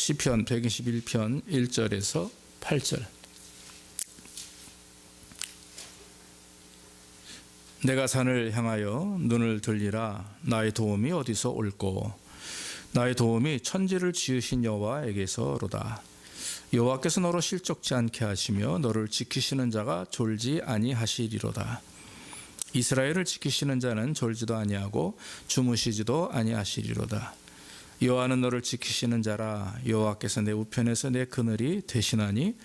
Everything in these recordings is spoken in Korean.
시편 121편 1절에서 8절. 내가 산을 향하여 눈을 들리라. 나의 도움이 어디서 올꼬. 나의 도움이 천지를 지으신 여호와에게서로다. 여호와께서 너로 실족지 않게 하시며 너를 지키시는 자가 졸지 아니하시리로다. 이스라엘을 지키시는 자는 졸지도 아니하고 주무시지도 아니하시리로다. 여호와는 너를 지키시는 자라. 여호와께서 내 우편에서 내 그늘이 되시나니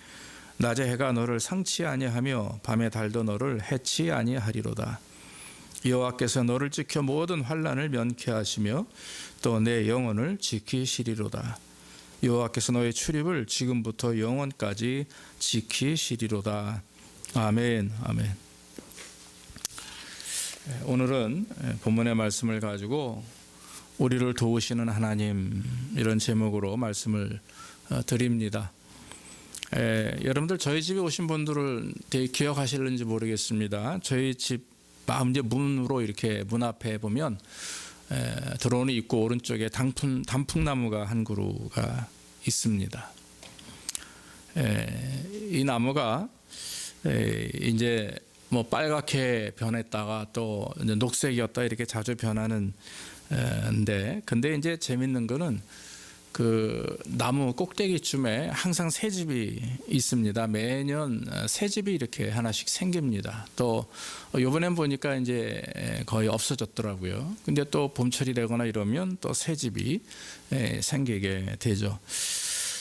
낮에 해가 너를 상치 아니하며 밤에 달도 너를 해치 아니하리로다. 여호와께서 너를 지켜 모든 환난을 면케 하시며 또 내 영혼을 지키시리로다. 여호와께서 너의 출입을 지금부터 영원까지 지키시리로다. 아멘. 아멘. 오늘은 본문의 말씀을 가지고 우리를 도우시는 하나님, 이런 제목으로 말씀을 드립니다. 여러분들 저희 집에 오신 분들을 되게 기억하실는지 모르겠습니다. 저희 집 이제 문으로 이렇게 문 앞에 보면 들어오는 입구 오른쪽에 단풍나무가 한 그루가 있습니다. 이 나무가 이제 뭐 빨갛게 변했다가 또 이제 녹색이었다 이렇게 자주 변하는데, 근데 이제 재밌는 거는 그 나무 꼭대기쯤에 항상 새 집이 있습니다. 매년 새 집이 이렇게 하나씩 생깁니다. 또 이번엔 보니까 이제 거의 없어졌더라고요. 근데 또 봄철이 되거나 이러면 또 새 집이 생기게 되죠.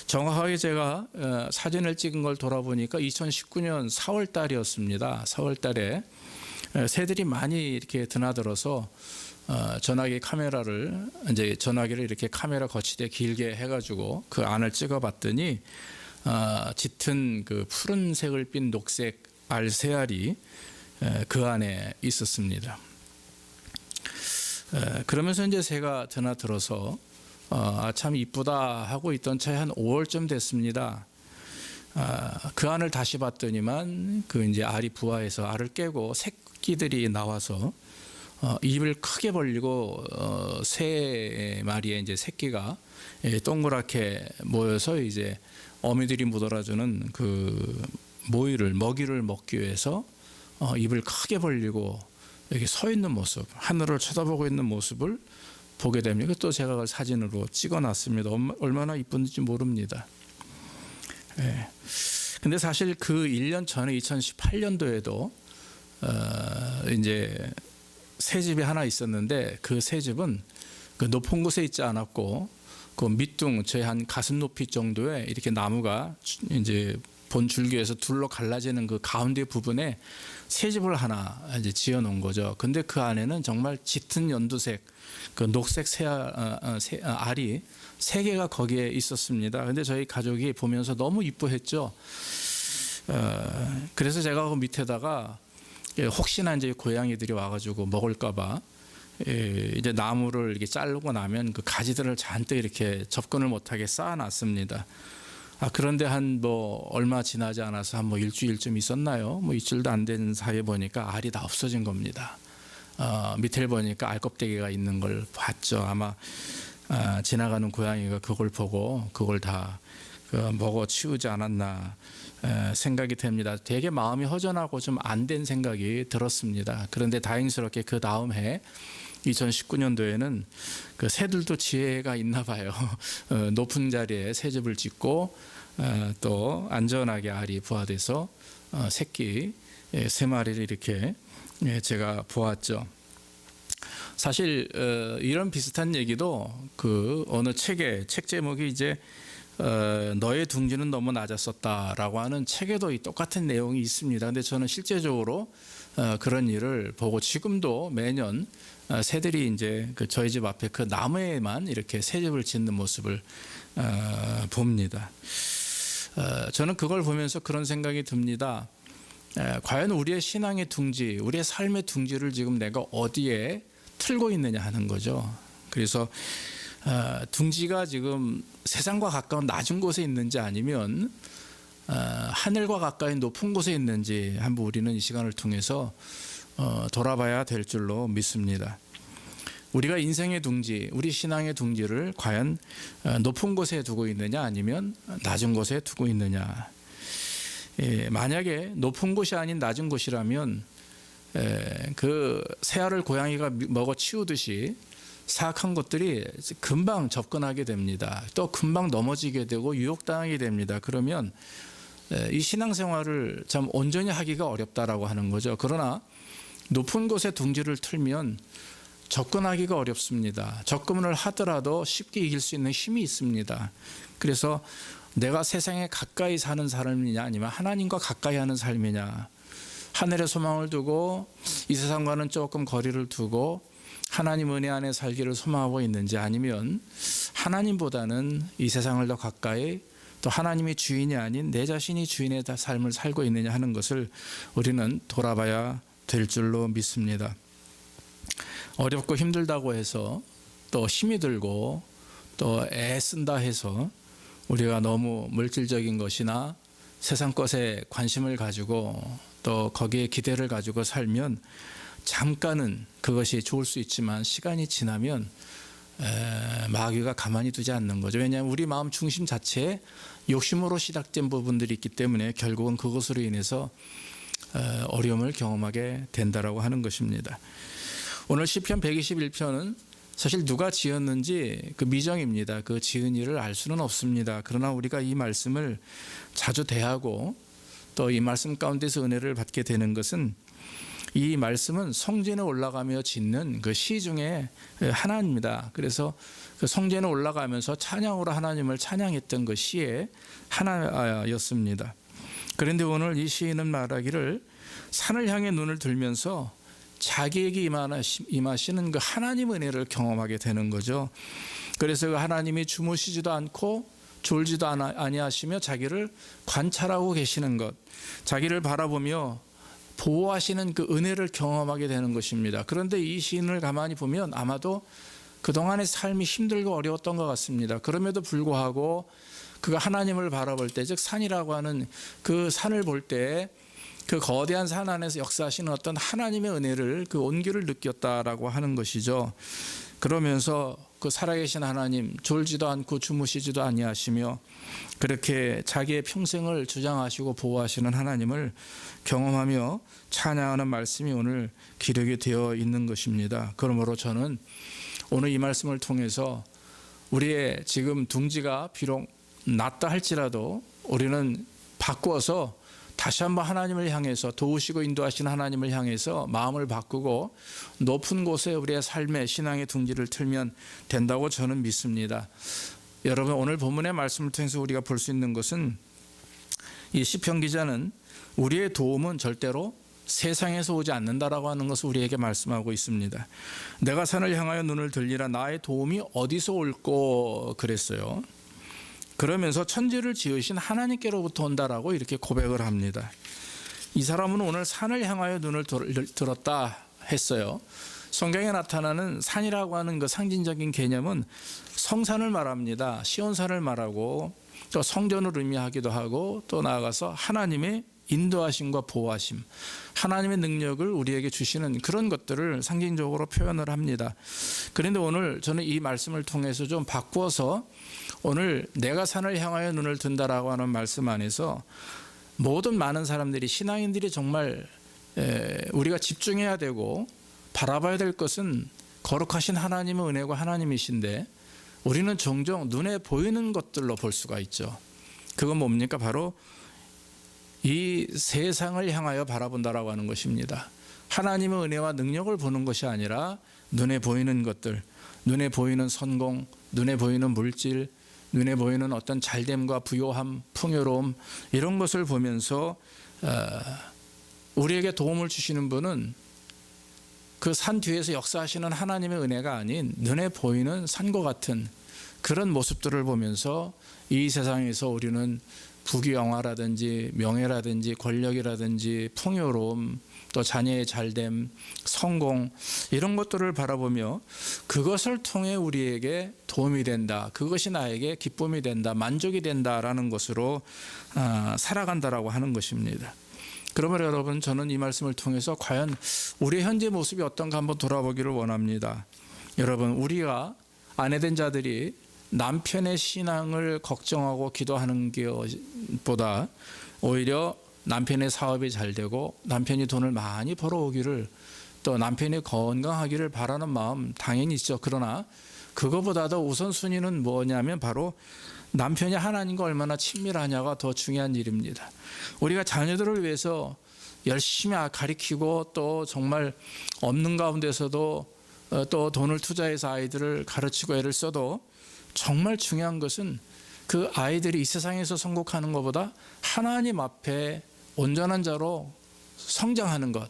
정확하게 제가 사진을 찍은 걸 돌아보니까 2019년 4월 달이었습니다. 4월 달에 새들이 많이 이렇게 드나들어서 전화기를 이렇게 카메라 거치대 길게 해가지고 그 안을 찍어봤더니 짙은 그 푸른색을 띤 녹색 알새알이 그 안에 있었습니다. 그러면서 이제 새가 드나들어서 참 이쁘다 하고 있던 차에 한 5월쯤 됐습니다. 그 안을 다시 봤더니만 그 이제 알이 부화해서 알을 깨고 새끼들이 나와서 입을 크게 벌리고 세 마리의 이제 새끼가 동그랗게 모여서 이제 어미들이 묻어라주는 그 먹이를 먹기 위해서 입을 크게 벌리고 이렇게 서 있는 모습, 하늘을 쳐다보고 있는 모습을 보게 됩니다. 또 제가 그 사진으로 찍어놨습니다. 얼마나 이쁜지 모릅니다. 근데 사실 그 1년 전에 2018년도에도 이제 새 집이 하나 있었는데 그 새 집은 그 높은 곳에 있지 않았고 그 밑둥 제 한 가슴 높이 정도에 이렇게 나무가 이제 본 줄기에서 둘로 갈라지는 그 가운데 부분에 새 집을 하나 이제 지어 놓은 거죠. 근데 그 안에는 정말 짙은 연두색 그 녹색 알이 3개가 거기에 있었습니다. 근데 저희 가족이 보면서 너무 이뻐했죠. 그래서 제가 그 밑에다가 혹시나 이제 고양이들이 와가지고 먹을까봐 이제 나무를 이렇게 자르고 나면 그 가지들을 잔뜩 이렇게 접근을 못하게 쌓아놨습니다. 그런데 한 뭐 얼마 지나지 않아서 한 뭐 일주일쯤 있었나요? 뭐 일주일도 안 된 사이에 보니까 알이 다 없어진 겁니다. 밑을 보니까 알 껍데기가 있는 걸 봤죠. 아마 지나가는 고양이가 그걸 보고 그걸 다 먹어 치우지 않았나 생각이 됩니다. 되게 마음이 허전하고 좀 안 된 생각이 들었습니다. 그런데 다행스럽게 그 다음 해 2019년도에는 그 새들도 지혜가 있나 봐요. 높은 자리에 새 집을 짓고 또 안전하게 알이 부화돼서 새끼 3마리를 이렇게 제가 보았죠. 사실 이런 비슷한 얘기도 그 어느 책 제목이 이제 너의 둥지는 너무 낮았었다라고 하는 책에도 이 똑같은 내용이 있습니다. 근데 저는 실제적으로 그런 일을 보고 지금도 매년 새들이 이제 그 저희 집 앞에 그 나무에만 이렇게 새 집을 짓는 모습을 봅니다. 저는 그걸 보면서 그런 생각이 듭니다. 과연 우리의 신앙의 둥지, 우리의 삶의 둥지를 지금 내가 어디에 틀고 있느냐 하는 거죠. 그래서 둥지가 지금 세상과 가까운 낮은 곳에 있는지 아니면 하늘과 가까이 높은 곳에 있는지 한번 우리는 이 시간을 통해서 돌아봐야 될 줄로 믿습니다. 우리가 인생의 둥지, 우리 신앙의 둥지를 과연 높은 곳에 두고 있느냐 아니면 낮은 곳에 두고 있느냐. 만약에 높은 곳이 아닌 낮은 곳이라면 그 새알을 고양이가 먹어 치우듯이 사악한 것들이 금방 접근하게 됩니다. 또 금방 넘어지게 되고 유혹당하게 됩니다. 그러면 이 신앙생활을 참 온전히 하기가 어렵다라고 하는 거죠. 그러나 높은 곳에 둥지를 틀면 접근하기가 어렵습니다. 접근을 하더라도 쉽게 이길 수 있는 힘이 있습니다. 그래서 내가 세상에 가까이 사는 삶이냐 아니면 하나님과 가까이 하는 삶이냐, 하늘의 소망을 두고 이 세상과는 조금 거리를 두고 하나님 은혜 안에 살기를 소망하고 있는지, 아니면 하나님보다는 이 세상을 더 가까이 또 하나님이 주인이 아닌 내 자신이 주인의 삶을 살고 있느냐 하는 것을 우리는 돌아봐야 될 줄로 믿습니다. 어렵고 힘들다고 해서 또 힘이 들고 또 애쓴다 해서 우리가 너무 물질적인 것이나 세상 것에 관심을 가지고 또 거기에 기대를 가지고 살면 잠깐은 그것이 좋을 수 있지만 시간이 지나면 마귀가 가만히 두지 않는 거죠. 왜냐하면 우리 마음 중심 자체에 욕심으로 시작된 부분들이 있기 때문에 결국은 그것으로 인해서 어려움을 경험하게 된다라고 하는 것입니다. 오늘 시편 121편은 사실 누가 지었는지 그 미정입니다. 그 지은 이를 알 수는 없습니다. 그러나 우리가 이 말씀을 자주 대하고 또 이 말씀 가운데서 은혜를 받게 되는 것은, 이 말씀은 성전에 올라가며 짓는 그 시 중에 하나입니다. 그래서 그 성전에 올라가면서 찬양으로 하나님을 찬양했던 그 시의 하나였습니다. 그런데 오늘 이 시인은 말하기를 산을 향해 눈을 들면서 자기에게 임하시는 그 하나님 은혜를 경험하게 되는 거죠. 그래서 그 하나님이 주무시지도 않고 졸지도 아니하시며 자기를 관찰하고 계시는 것, 자기를 바라보며 보호하시는 그 은혜를 경험하게 되는 것입니다. 그런데 이 시인을 가만히 보면 아마도 그동안의 삶이 힘들고 어려웠던 것 같습니다. 그럼에도 불구하고 그가 하나님을 바라볼 때, 즉 산이라고 하는 그 산을 볼 때 그 거대한 산 안에서 역사하시는 어떤 하나님의 은혜를, 그 온기를 느꼈다라고 하는 것이죠. 그러면서 그 살아계신 하나님, 졸지도 않고 주무시지도 아니하시며 그렇게 자기의 평생을 주장하시고 보호하시는 하나님을 경험하며 찬양하는 말씀이 오늘 기록이 되어 있는 것입니다. 그러므로 저는 오늘 이 말씀을 통해서 우리의 지금 둥지가 비록 낮다 할지라도 우리는 바꾸어서 다시 한번 하나님을 향해서, 도우시고 인도하시는 하나님을 향해서 마음을 바꾸고 높은 곳에 우리의 삶의 신앙의 둥지를 틀면 된다고 저는 믿습니다. 여러분, 오늘 본문의 말씀을 통해서 우리가 볼 수 있는 것은, 이 시편 기자는 우리의 도움은 절대로 세상에서 오지 않는다라고 하는 것을 우리에게 말씀하고 있습니다. 내가 산을 향하여 눈을 들리라, 나의 도움이 어디서 올꼬 그랬어요. 그러면서 천지를 지으신 하나님께로부터 온다라고 이렇게 고백을 합니다. 이 사람은 오늘 산을 향하여 눈을 들었다 했어요. 성경에 나타나는 산이라고 하는 그 상징적인 개념은 성산을 말합니다. 시온산을 말하고 또 성전을 의미하기도 하고, 또 나아가서 하나님의 인도하심과 보호하심, 하나님의 능력을 우리에게 주시는 그런 것들을 상징적으로 표현을 합니다. 그런데 오늘 저는 이 말씀을 통해서 좀 바꾸어서 오늘 내가 산을 향하여 눈을 든다라고 하는 말씀 안에서 모든 많은 사람들이, 신앙인들이 정말 우리가 집중해야 되고 바라봐야 될 것은 거룩하신 하나님의 은혜가 하나님이신데, 우리는 종종 눈에 보이는 것들로 볼 수가 있죠. 그건 뭡니까? 바로 이 세상을 향하여 바라본다라고 하는 것입니다. 하나님의 은혜와 능력을 보는 것이 아니라 눈에 보이는 것들, 눈에 보이는 성공, 눈에 보이는 물질, 눈에 보이는 어떤 잘됨과 부요함, 풍요로움, 이런 것을 보면서 우리에게 도움을 주시는 분은 그 산 뒤에서 역사하시는 하나님의 은혜가 아닌 눈에 보이는 산과 같은 그런 모습들을 보면서 이 세상에서 우리는 부귀영화라든지 명예라든지 권력이라든지 풍요로움, 또 자녀의 잘됨, 성공, 이런 것들을 바라보며 그것을 통해 우리에게 도움이 된다, 그것이 나에게 기쁨이 된다, 만족이 된다라는 것으로 살아간다라고 하는 것입니다. 그러면 여러분, 저는 이 말씀을 통해서 과연 우리의 현재 모습이 어떤가 한번 돌아보기를 원합니다. 여러분, 우리가 아내된 자들이 남편의 신앙을 걱정하고 기도하는 것보다 오히려 남편의 사업이 잘 되고 남편이 돈을 많이 벌어오기를, 또 남편이 건강하기를 바라는 마음 당연히 있죠. 그러나 그거보다도 우선순위는 뭐냐면 바로 남편이 하나님과 얼마나 친밀하냐가 더 중요한 일입니다. 우리가 자녀들을 위해서 열심히 가르치고 또 정말 없는 가운데서도 또 돈을 투자해서 아이들을 가르치고 애를 써도 정말 중요한 것은 그 아이들이 이 세상에서 성공하는 것보다 하나님 앞에 온전한 자로 성장하는 것.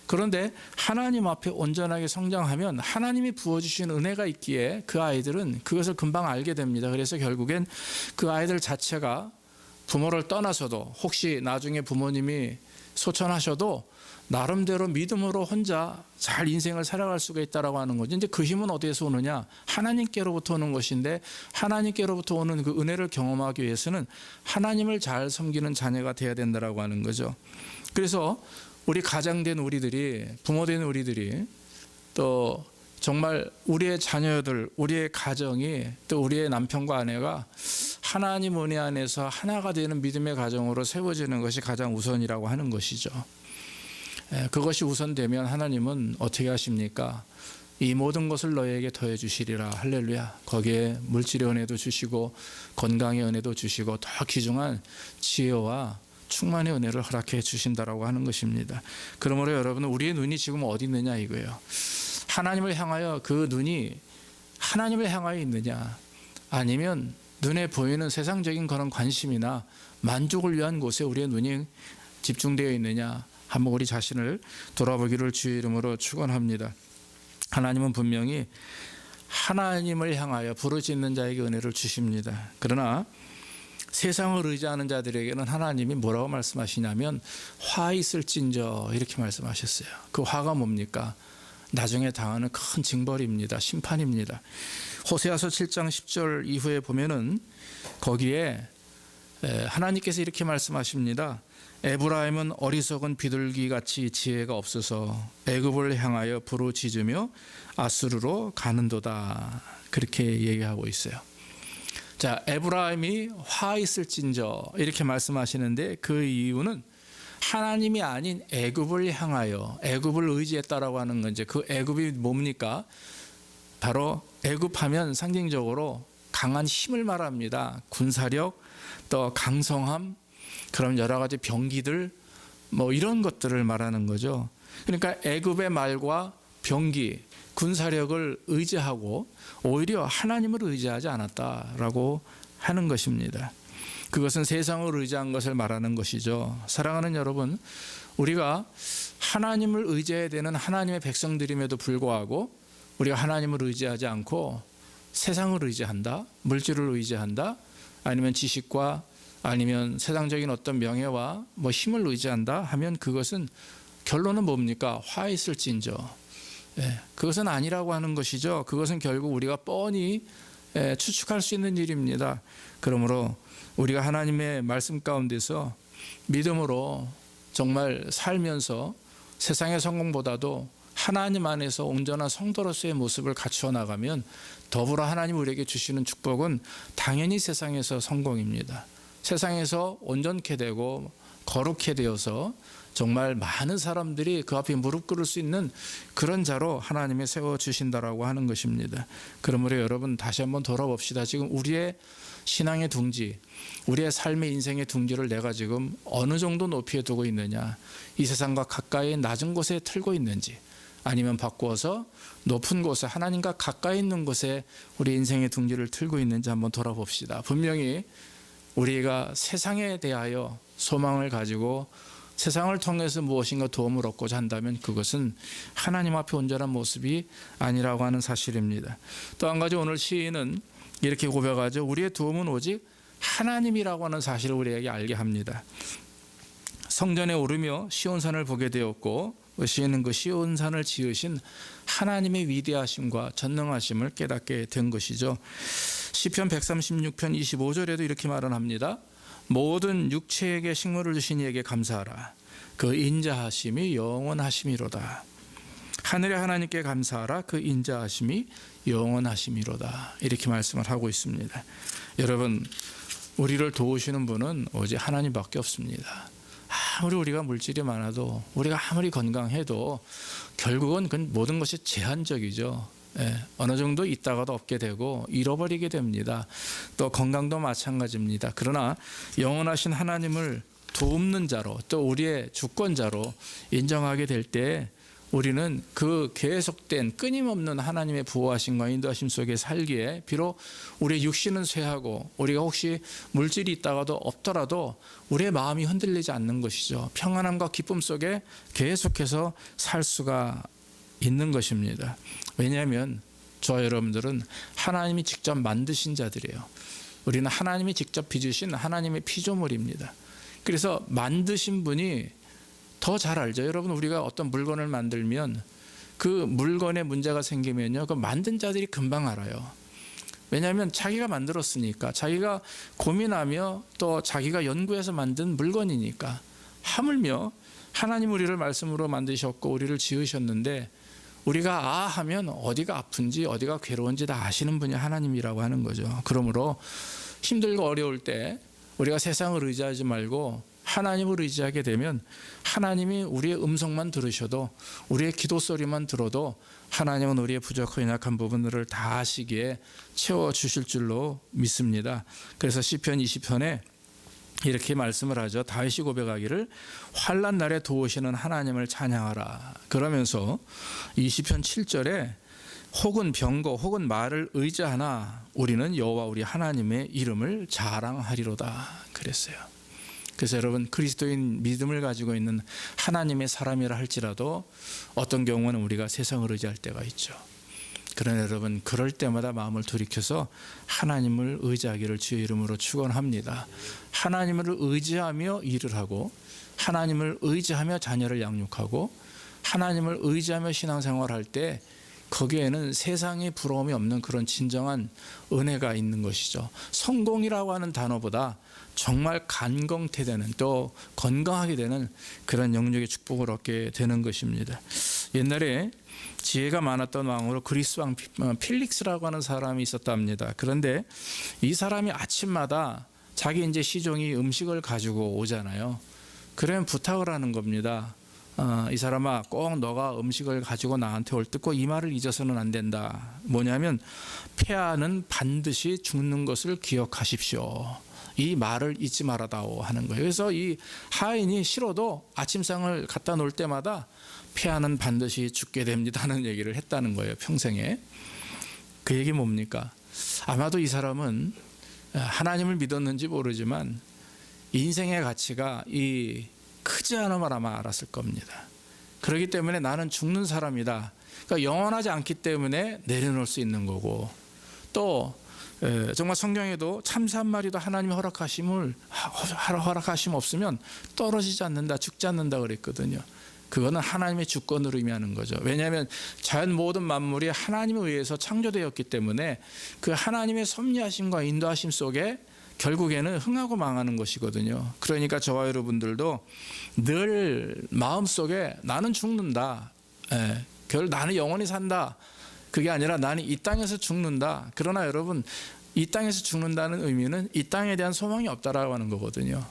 그런데 하나님 앞에 온전하게 성장하면 하나님이 부어주신 은혜가 있기에 그 아이들은 그것을 금방 알게 됩니다. 그래서 결국엔 그 아이들 자체가 부모를 떠나서도, 혹시 나중에 부모님이 소천하셔도 나름대로 믿음으로 혼자 잘 인생을 살아갈 수가 있다라고 하는 거죠. 이제 그 힘은 어디에서 오느냐? 하나님께로부터 오는 것인데, 하나님께로부터 오는 그 은혜를 경험하기 위해서는 하나님을 잘 섬기는 자녀가 되어야 된다라고 하는 거죠. 그래서 우리 가장된 우리들이, 부모된 우리들이, 또 정말 우리의 자녀들, 우리의 가정이, 또 우리의 남편과 아내가 하나님 은혜 안에서 하나가 되는 믿음의 가정으로 세워지는 것이 가장 우선이라고 하는 것이죠. 그것이 우선되면 하나님은 어떻게 하십니까? 이 모든 것을 너희에게 더해 주시리라. 할렐루야. 거기에 물질의 은혜도 주시고 건강의 은혜도 주시고 더 귀중한 지혜와 충만의 은혜를 허락해 주신다라고 하는 것입니다. 그러므로 여러분, 우리의 눈이 지금 어디 있느냐 이거예요. 하나님을 향하여 그 눈이 하나님을 향하여 있느냐, 아니면 눈에 보이는 세상적인 그런 관심이나 만족을 위한 곳에 우리의 눈이 집중되어 있느냐, 한번 우리 자신을 돌아보기를 주의 이름으로 축원합니다. 하나님은 분명히 하나님을 향하여 부르짖는 자에게 은혜를 주십니다. 그러나 세상을 의지하는 자들에게는 하나님이 뭐라고 말씀하시냐면 화 있을진저 이렇게 말씀하셨어요. 그 화가 뭡니까? 나중에 당하는 큰 징벌입니다. 심판입니다. 호세아서 7장 10절 이후에 보면은 거기에 하나님께서 이렇게 말씀하십니다. 에브라임은 어리석은 비둘기같이 지혜가 없어서 애굽을 향하여 부르짖으며 아수르로 가는도다. 그렇게 얘기하고 있어요. 자, 에브라임이 화 있을진저 이렇게 말씀하시는데 그 이유는 하나님이 아닌 애굽을 향하여, 애굽을 의지했다라고 하는 건지, 그 애굽이 뭡니까? 바로 애굽하면 상징적으로 강한 힘을 말합니다. 군사력, 또 강성함, 그런 여러 가지 병기들, 뭐 이런 것들을 말하는 거죠. 그러니까 애굽의 말과 병기, 군사력을 의지하고 오히려 하나님을 의지하지 않았다라고 하는 것입니다. 그것은 세상을 의지한 것을 말하는 것이죠. 사랑하는 여러분, 우리가 하나님을 의지해야 되는 하나님의 백성들임에도 불구하고 우리가 하나님을 의지하지 않고 세상을 의지한다, 물질을 의지한다, 아니면 지식과 아니면 세상적인 어떤 명예와 뭐 힘을 의지한다 하면 그것은 결론은 뭡니까? 화 있을진저. 그것은 아니라고 하는 것이죠. 그것은 결국 우리가 뻔히 추측할 수 있는 일입니다. 그러므로 우리가 하나님의 말씀 가운데서 믿음으로 정말 살면서 세상의 성공보다도 하나님 안에서 온전한 성도로서의 모습을 갖추어 나가면 더불어 하나님 우리에게 주시는 축복은 당연히 세상에서 성공입니다. 세상에서 온전케 되고 거룩해 되어서 정말 많은 사람들이 그 앞에 무릎 꿇을 수 있는 그런 자로 하나님이 세워주신다라고 하는 것입니다. 그러므로 여러분 다시 한번 돌아봅시다. 지금 우리의 신앙의 둥지, 우리의 삶의 인생의 둥지를 내가 지금 어느 정도 높이에 두고 있느냐, 이 세상과 가까이 낮은 곳에 틀고 있는지, 아니면 바꾸어서 높은 곳에 하나님과 가까이 있는 곳에 우리 인생의 둥지를 틀고 있는지 한번 돌아봅시다. 분명히 우리가 세상에 대하여 소망을 가지고 세상을 통해서 무엇인가 도움을 얻고자 한다면 그것은 하나님 앞에 온전한 모습이 아니라고 하는 사실입니다. 또 한 가지 오늘 시인은 이렇게 고백하죠. 우리의 도움은 오직 하나님이라고 하는 사실을 우리에게 알게 합니다. 성전에 오르며 시온산을 보게 되었고 시인은 그 시온산을 지으신 하나님의 위대하심과 전능하심을 깨닫게 된 것이죠. 시편 136편 25절에도 이렇게 말을 합니다. 모든 육체에게 식물을 주신 이에게 감사하라. 그 인자하심이 영원하심이로다. 하늘의 하나님께 감사하라. 그 인자하심이 영원하심이로다. 이렇게 말씀을 하고 있습니다. 여러분, 우리를 도우시는 분은 오직 하나님밖에 없습니다. 아무리 우리가 물질이 많아도, 우리가 아무리 건강해도 결국은 그 모든 것이 제한적이죠. 어느 정도 있다가도 없게 되고 잃어버리게 됩니다. 또 건강도 마찬가지입니다. 그러나 영원하신 하나님을 돕는 자로, 또 우리의 주권자로 인정하게 될 때 우리는 그 계속된 끊임없는 하나님의 보호하심과 인도하심 속에 살기에, 비록 우리의 육신은 쇠하고 우리가 혹시 물질이 있다가도 없더라도 우리의 마음이 흔들리지 않는 것이죠. 평안함과 기쁨 속에 계속해서 살 수가 있는 것입니다. 왜냐하면 저와 여러분들은 하나님이 직접 만드신 자들이에요. 우리는 하나님이 직접 빚으신 하나님의 피조물입니다. 그래서 만드신 분이 더 잘 알죠. 여러분, 우리가 어떤 물건을 만들면 그 물건에 문제가 생기면요, 그 만든 자들이 금방 알아요. 왜냐하면 자기가 만들었으니까, 자기가 고민하며 또 자기가 연구해서 만든 물건이니까. 하물며 하나님 우리를 말씀으로 만드셨고 우리를 지으셨는데, 우리가 아 하면 어디가 아픈지 어디가 괴로운지 다 아시는 분이 하나님이라고 하는 거죠. 그러므로 힘들고 어려울 때 우리가 세상을 의지하지 말고 하나님을 의지하게 되면 하나님이 우리의 음성만 들으셔도, 우리의 기도 소리만 들어도 하나님은 우리의 부족하고 연약한 부분들을 다 아시기에 채워주실 줄로 믿습니다. 그래서 시편 20편에 이렇게 말씀을 하죠. 다윗이 고백하기를 환난 날에 도우시는 하나님을 찬양하라. 그러면서 20편 7절에 혹은 병거 혹은 말을 의지하나 우리는 여호와 우리 하나님의 이름을 자랑하리로다 그랬어요. 그래서 여러분, 그리스도인 믿음을 가지고 있는 하나님의 사람이라 할지라도 어떤 경우는 우리가 세상을 의지할 때가 있죠. 그러나 여러분, 그럴 때마다 마음을 돌이켜서 하나님을 의지하기를 주의 이름으로 축원합니다. 하나님을 의지하며 일을 하고, 하나님을 의지하며 자녀를 양육하고, 하나님을 의지하며 신앙생활할 때 거기에는 세상에 부러움이 없는 그런 진정한 은혜가 있는 것이죠. 성공이라고 하는 단어보다 정말 간경태되는, 또 건강하게 되는 그런 영역의 축복을 얻게 되는 것입니다. 옛날에 지혜가 많았던 왕으로 그리스 왕 필릭스라고 하는 사람이 있었답니다. 그런데 이 사람이 아침마다 자기 이제 시종이 음식을 가지고 오잖아요. 그러면 부탁을 하는 겁니다. 이 사람아, 꼭 너가 음식을 가지고 나한테 올 때 꼭 이 말을 잊어서는 안 된다. 뭐냐면 폐하는 반드시 죽는 것을 기억하십시오. 이 말을 잊지 말아다오 하는 거예요. 그래서 이 하인이 싫어도 아침상을 갖다 놓을 때마다 폐하는 반드시 죽게 됩니다 하는 얘기를 했다는 거예요. 평생에. 그 얘기 뭡니까? 아마도 이 사람은 하나님을 믿었는지 모르지만 인생의 가치가 크지 않은 걸 아마 알았을 겁니다. 그렇기 때문에 나는 죽는 사람이다. 그러니까 영원하지 않기 때문에 내려놓을 수 있는 거고, 또 정말 성경에도 참새 한 마리도 하나님의 허락하심 없으면 떨어지지 않는다, 죽지 않는다 그랬거든요. 그거는 하나님의 주권을 의미하는 거죠. 왜냐하면 자연 모든 만물이 하나님에 의해서 창조되었기 때문에 그 하나님의 섭리하심과 인도하심 속에 결국에는 흥하고 망하는 것이거든요. 그러니까 저와 여러분들도 늘 마음속에 나는 죽는다, 나는 영원히 산다, 그게 아니라 나는 이 땅에서 죽는다. 그러나 여러분, 이 땅에서 죽는다는 의미는 이 땅에 대한 소망이 없다라고 하는 거거든요.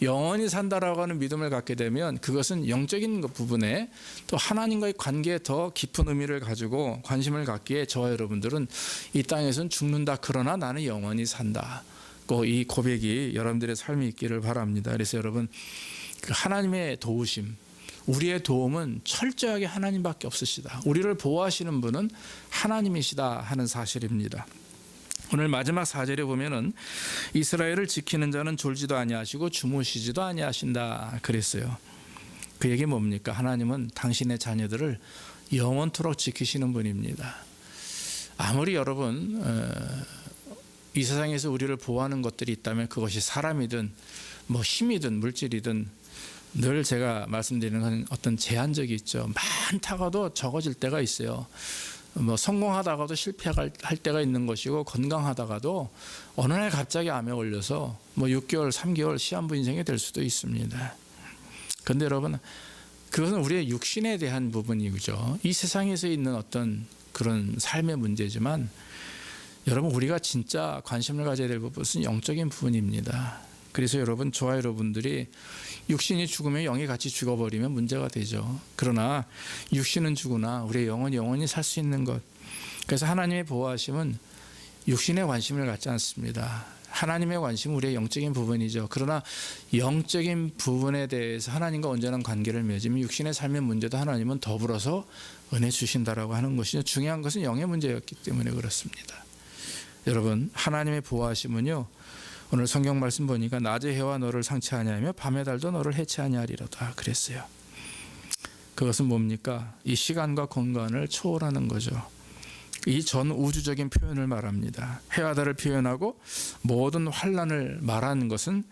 영원히 산다라고 하는 믿음을 갖게 되면 그것은 영적인 부분에 또 하나님과의 관계에 더 깊은 의미를 가지고 관심을 갖기에 저와 여러분들은 이 땅에서는 죽는다, 그러나 나는 영원히 산다. 이 고백이 여러분들의 삶이 있기를 바랍니다. 그래서 여러분, 그 하나님의 도우심, 우리의 도움은 철저하게 하나님밖에 없으시다. 우리를 보호하시는 분은 하나님이시다 하는 사실입니다. 오늘 마지막 4절에 보면은 이스라엘을 지키는 자는 졸지도 아니하시고 주무시지도 아니하신다 그랬어요. 그 얘기 뭡니까? 하나님은 당신의 자녀들을 영원토록 지키시는 분입니다. 아무리 여러분 이 세상에서 우리를 보호하는 것들이 있다면 그것이 사람이든 뭐 힘이든 물질이든 늘 제가 말씀드리는 건 어떤 제한적이 있죠. 많다가도 적어질 때가 있어요. 뭐 성공하다가도 실패할 때가 있는 것이고, 건강하다가도 어느 날 갑자기 암에 걸려서 뭐 6개월, 3개월 시한부 인생이 될 수도 있습니다. 그런데 여러분, 그것은 우리의 육신에 대한 부분이죠. 이 세상에서 있는 어떤 그런 삶의 문제지만 여러분 우리가 진짜 관심을 가져야 될 부분은 영적인 부분입니다. 그래서 여러분 저와 여러분들이 육신이 죽으면 영이 같이 죽어버리면 문제가 되죠. 그러나 육신은 죽으나 우리의 영은 영원히 살 수 있는 것. 그래서 하나님의 보호하심은 육신에 관심을 갖지 않습니다. 하나님의 관심은 우리의 영적인 부분이죠. 그러나 영적인 부분에 대해서 하나님과 온전한 관계를 맺으면 육신의 삶의 문제도 하나님은 더불어서 은혜 주신다라고 하는 것이죠. 중요한 것은 영의 문제였기 때문에 그렇습니다. 여러분 하나님의 보호하심은요, 오늘 성경 말씀 보니까 낮의 해와 너를 상처하냐 하며 밤의 달도 너를 해체하냐 하리로다 그랬어요. 그것은 뭡니까? 이 시간과 공간을 초월하는 거죠. 이 전 우주적인 표현을 말합니다. 해와 달을 표현하고 모든 환란을 말하는 것은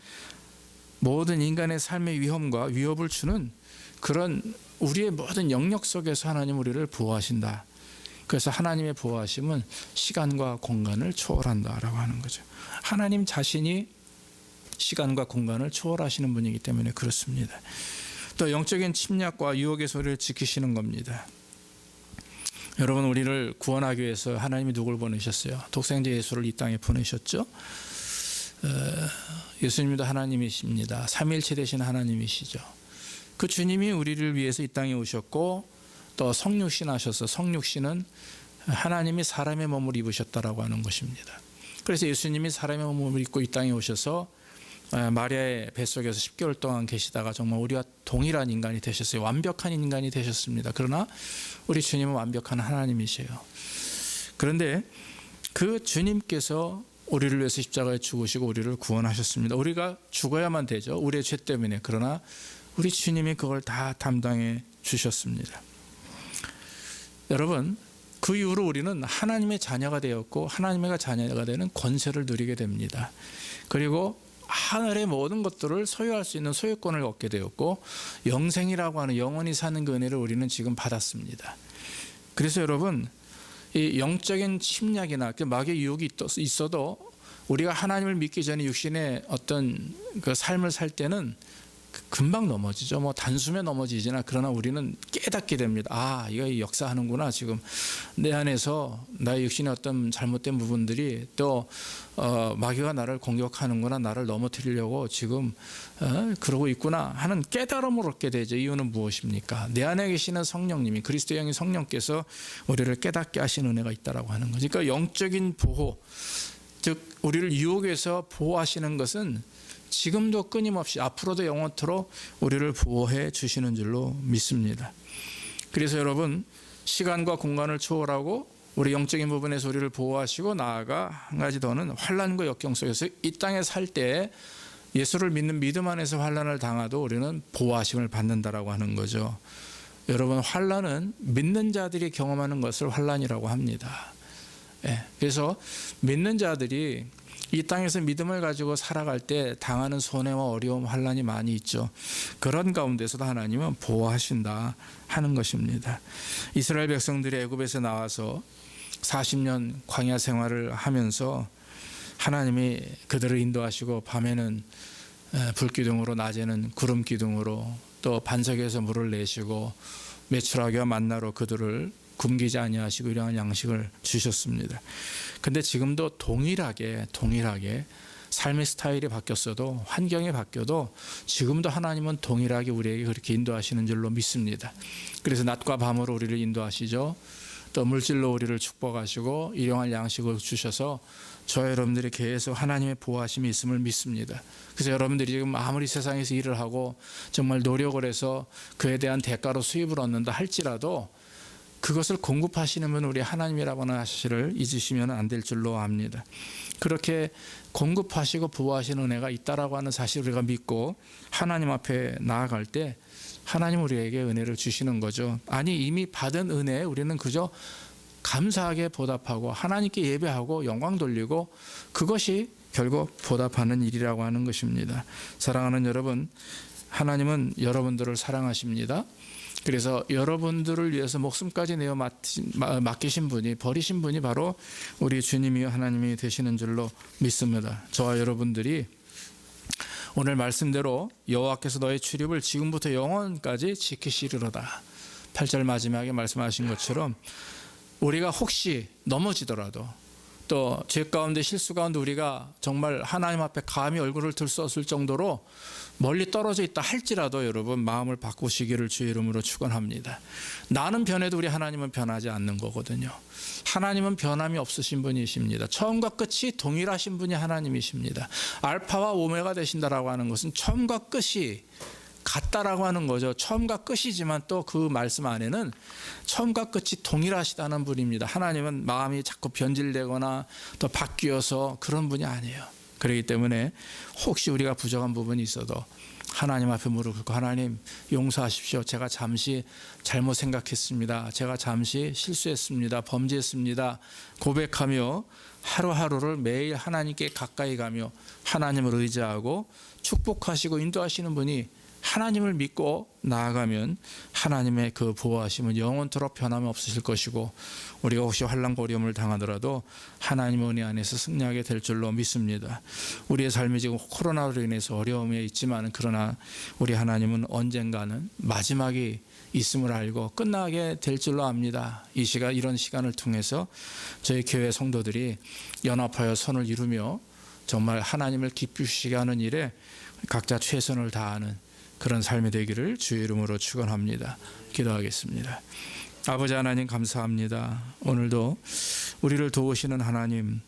모든 인간의 삶의 위험과 위협을 주는 그런 우리의 모든 영역 속에서 하나님 우리를 보호하신다. 그래서 하나님의 보호하심은 시간과 공간을 초월한다라고 하는 거죠. 하나님 자신이 시간과 공간을 초월하시는 분이기 때문에 그렇습니다. 또 영적인 침략과 유혹의 소리를 지키시는 겁니다. 여러분 우리를 구원하기 위해서 하나님이 누굴 보내셨어요? 독생자 예수를 이 땅에 보내셨죠. 예수님도 하나님이십니다. 삼위일체 되신 하나님이시죠. 그 주님이 우리를 위해서 이 땅에 오셨고 또 성육신 하셔서 성육신은 하나님이 사람의 몸을 입으셨다라고 하는 것입니다. 그래서 예수님이 사람의 몸을 입고 이 땅에 오셔서 마리아의 뱃속에서 10개월 동안 계시다가 정말 우리와 동일한 인간이 되셨어요. 완벽한 인간이 되셨습니다. 그러나 우리 주님은 완벽한 하나님이세요. 그런데 그 주님께서 우리를 위해서 십자가에 죽으시고 우리를 구원하셨습니다. 우리가 죽어야만 되죠. 우리의 죄 때문에. 그러나 우리 주님이 그걸 다 담당해 주셨습니다. 여러분 그 이후로 우리는 하나님의 자녀가 되었고 하나님의 자녀가 되는 권세를 누리게 됩니다. 그리고 하늘의 모든 것들을 소유할 수 있는 소유권을 얻게 되었고 영생이라고 하는 영원히 사는 그 은혜를 우리는 지금 받았습니다. 그래서 여러분 이 영적인 침략이나 마귀의 유혹이 있어도 우리가 하나님을 믿기 전에 육신의 어떤 그 삶을 살 때는 금방 넘어지죠. 뭐 단숨에 넘어지지나 그러나 우리는 깨닫게 됩니다. 아, 이거 역사하는구나. 지금 내 안에서 나의 육신의 어떤 잘못된 부분들이 또 마귀가 나를 공격하는구나. 나를 넘어뜨리려고 지금 그러고 있구나 하는 깨달음을 얻게 되죠. 이유는 무엇입니까? 내 안에 계시는 성령님이 그리스도의 영의 성령께서 우리를 깨닫게 하신 은혜가 있다라고 하는 거죠. 그러니까 영적인 보호, 즉 우리를 유혹에서 보호하시는 것은 지금도 끊임없이 앞으로도 영원토록 우리를 보호해 주시는 줄로 믿습니다. 그래서 여러분 시간과 공간을 초월하고 우리 영적인 부분에서 우리를 보호하시고 나아가 한 가지 더는 환난과 역경 속에서 이 땅에 살 때 예수를 믿는 믿음 안에서 환난을 당하도 우리는 보호하심을 받는다라고 하는 거죠. 여러분 환난은 믿는 자들이 경험하는 것을 환난이라고 합니다. 그래서 믿는 자들이 이 땅에서 믿음을 가지고 살아갈 때 당하는 손해와 어려움, 환난이 많이 있죠. 그런 가운데서도 하나님은 보호하신다 하는 것입니다. 이스라엘 백성들이 애굽에서 나와서 40년 광야 생활을 하면서 하나님이 그들을 인도하시고 밤에는 불기둥으로 낮에는 구름 기둥으로 또 반석에서 물을 내시고 메추라기와 만나로 그들을 굶기지 아니하시고 이러한 양식을 주셨습니다. 근데 지금도 동일하게 삶의 스타일이 바뀌었어도 환경이 바뀌어도 지금도 하나님은 동일하게 우리에게 그렇게 인도하시는 줄로 믿습니다. 그래서 낮과 밤으로 우리를 인도하시죠. 또 물질로 우리를 축복하시고 일용할 양식을 주셔서 저와 여러분들이 계속 하나님의 보호하심이 있음을 믿습니다. 그래서 여러분들이 지금 아무리 세상에서 일을 하고 정말 노력을 해서 그에 대한 대가로 수입을 얻는다 할지라도 그것을 공급하시는 분 우리 하나님이라고 하는 사실을 잊으시면 안 될 줄로 압니다. 그렇게 공급하시고 보호하시는 은혜가 있다라고 하는 사실을 우리가 믿고 하나님 앞에 나아갈 때 하나님 우리에게 은혜를 주시는 거죠. 아니 이미 받은 은혜에 우리는 그저 감사하게 보답하고 하나님께 예배하고 영광 돌리고 그것이 결국 보답하는 일이라고 하는 것입니다. 사랑하는 여러분, 하나님은 여러분들을 사랑하십니다. 그래서 여러분들을 위해서 목숨까지 내어 맡기신 분이 버리신 분이 바로 우리 주님이요 하나님이 되시는 줄로 믿습니다. 저와 여러분들이 오늘 말씀대로 여호와께서 너의 출입을 지금부터 영원까지 지키시리로다. 8절 마지막에 말씀하신 것처럼 우리가 혹시 넘어지더라도 또 죄 가운데 실수 가운데 우리가 정말 하나님 앞에 감히 얼굴을 들 수 없을 정도로 멀리 떨어져 있다 할지라도 여러분 마음을 바꾸시기를 주의 이름으로 축원합니다. 나는 변해도 우리 하나님은 변하지 않는 거거든요. 하나님은 변함이 없으신 분이십니다. 처음과 끝이 동일하신 분이 하나님이십니다. 알파와 오메가 되신다라고 하는 것은 처음과 끝이 같다라고 하는 거죠. 처음과 끝이지만 또 그 말씀 안에는 처음과 끝이 동일하시다는 분입니다. 하나님은 마음이 자꾸 변질되거나 또 바뀌어서 그런 분이 아니에요. 그렇기 때문에 혹시 우리가 부족한 부분이 있어도 하나님 앞에 무릎 꿇고 하나님 용서하십시오. 제가 잠시 잘못 생각했습니다. 제가 잠시 실수했습니다. 범죄했습니다. 고백하며 하루하루를 매일 하나님께 가까이 가며 하나님을 의지하고 축복하시고 인도하시는 분이 하나님을 믿고 나아가면 하나님의 그 보호하심은 영원토록 변함이 없으실 것이고 우리가 혹시 환난과 어려움을 당하더라도 하나님의 은혜 안에서 승리하게 될 줄로 믿습니다. 우리의 삶이 지금 코로나로 인해서 어려움에 있지만 그러나 우리 하나님은 언젠가는 마지막이 있음을 알고 끝나게 될 줄로 압니다. 이런 시간을 통해서 저희 교회 성도들이 연합하여 손을 이루며 정말 하나님을 기쁘시게 하는 일에 각자 최선을 다하는 그런 삶이 되기를 주의 이름으로 축원합니다. 기도하겠습니다. 아버지 하나님 감사합니다. 오늘도 우리를 도우시는 하나님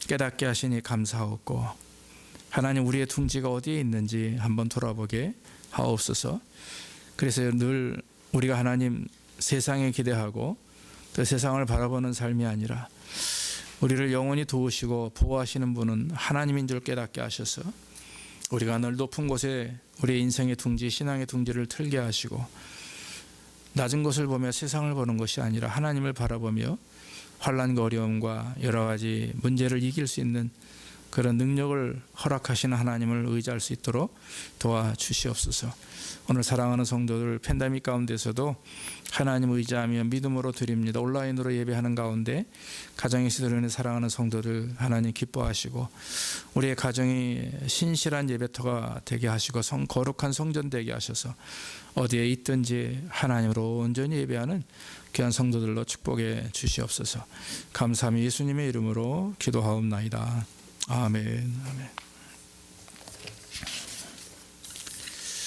깨닫게 하시니 감사하고 하나님 우리의 둥지가 어디에 있는지 한번 돌아보게 하옵소서. 그래서 늘 우리가 하나님 세상에 기대하고 또 세상을 바라보는 삶이 아니라 우리를 영원히 도우시고 보호하시는 분은 하나님인 줄 깨닫게 하셔서 우리가 늘 높은 곳에 우리의 인생의 둥지, 신앙의 둥지를 틀게 하시고 낮은 곳을 보며 세상을 보는 것이 아니라 하나님을 바라보며 환난과 어려움과 여러 가지 문제를 이길 수 있는 그런 능력을 허락하시는 하나님을 의지할 수 있도록 도와주시옵소서. 오늘 사랑하는 성도들 팬데믹 가운데서도 하나님 의지하며 믿음으로 드립니다. 온라인으로 예배하는 가운데 가정에서 드리는 사랑하는 성도들 하나님 기뻐하시고 우리의 가정이 신실한 예배터가 되게 하시고 거룩한 성전 되게 하셔서 어디에 있든지 하나님으로 온전히 예배하는 귀한 성도들로 축복해 주시옵소서. 감사함이 예수님의 이름으로 기도하옵나이다. 아멘. 아멘.